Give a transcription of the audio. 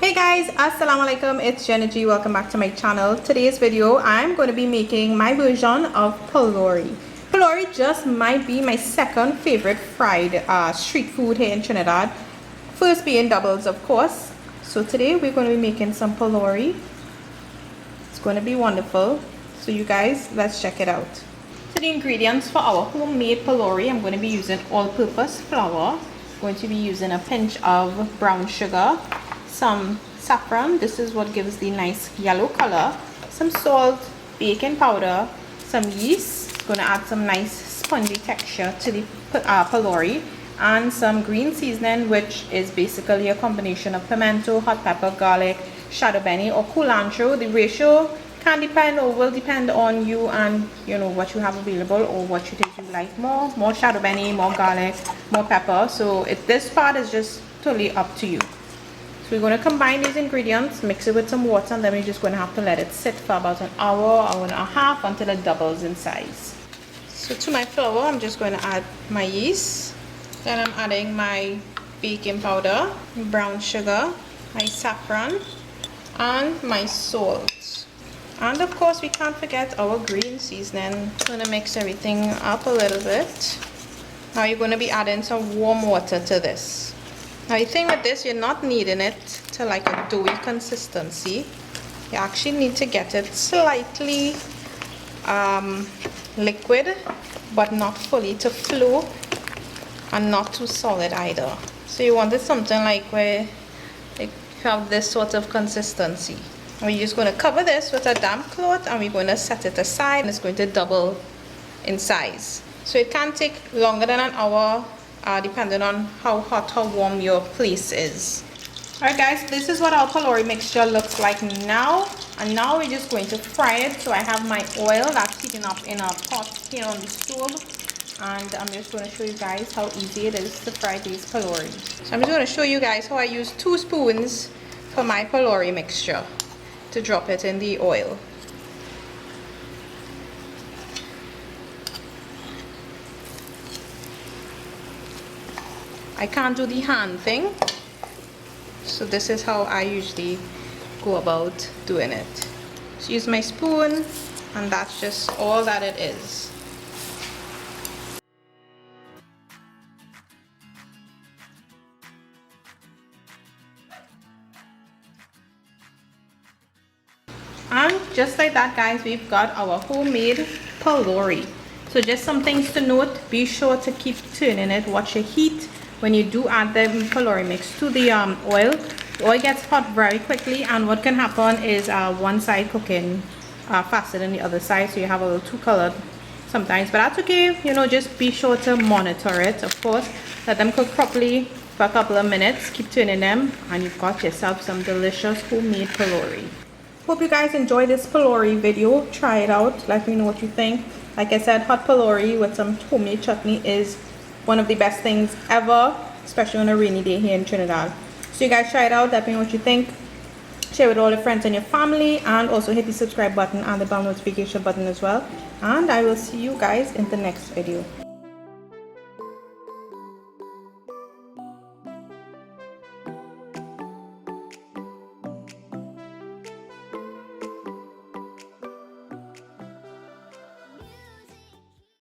Hey guys, assalamu alaikum, it's Jenna G. Welcome back to my channel. Today's video I'm going to be making my version of PHOLOURIE. PHOLOURIE just might be my second favorite fried street food here in Trinidad, first being doubles of course. So today we're going to be making some PHOLOURIE. It's going to be wonderful, so you guys, let's check it out. So the ingredients for our homemade PHOLOURIE, I'm going to be using all-purpose flour, going to be using a pinch of brown sugar, some saffron, this is what gives the nice yellow color, some salt, baking powder, some yeast, going to add some nice spongy texture to the PHOLOURIE, and some green seasoning, which is basically a combination of pimento, hot pepper, garlic, shadow benny or culantro. The ratio can depend or will depend on you and what you have available or what you think you like more shadow benny, more garlic, more pepper. So this part is just totally up to you. So we're going to combine these ingredients, mix it with some water, and then we're just going to have to let it sit for about an hour and a half until it doubles in size. So to my flour, I'm just going to add my yeast, then I'm adding my baking powder, brown sugar, my saffron, and my salt. And of course we can't forget our green seasoning. I'm going to mix everything up a little bit. Now you're going to be adding some warm water to this. Now the thing with this, you're not kneading it to like a doughy consistency. You actually need to get it slightly liquid, but not fully to flow, and not too solid either. So you want it something like where you have this sort of consistency. We're just going to cover this with a damp cloth and we're going to set it aside, and it's going to double in size. So it can take longer than an hour depending on how hot or warm your place is. Alright guys, this is what our PHOLOURIE mixture looks like now, and now we're just going to fry it. So I have my oil that's heating up in a pot here on the stove, and I'm just going to show you guys how easy it is to fry these PHOLOURIE. So I'm just going to show you guys how I use 2 spoons for my PHOLOURIE mixture to drop it in the oil. I can't do the hand thing, so this is how I usually go about doing it. So use my spoon, and that's just all that it is. And just like that guys, we've got our homemade PHOLOURIE. So just some things to note: be sure to keep turning it, watch your heat. When you do add the PHOLOURIE mix to the oil, the oil gets hot very quickly, and what can happen is one side cooking faster than the other side, so you have a little too colored sometimes, but that's okay. Just be sure to monitor it, of course. Let them cook properly for a couple of minutes, keep turning them, and you've got yourself some delicious homemade PHOLOURIE. Hope you guys enjoy this PHOLOURIE video. Try it out, let me know what you think. Like I said, hot PHOLOURIE with some homemade chutney is one of the best things ever, especially on a rainy day here in Trinidad. So you guys try it out, let me know what you think. Share with all your friends and your family, and also hit the subscribe button and the bell notification button as well. And I will see you guys in the next video.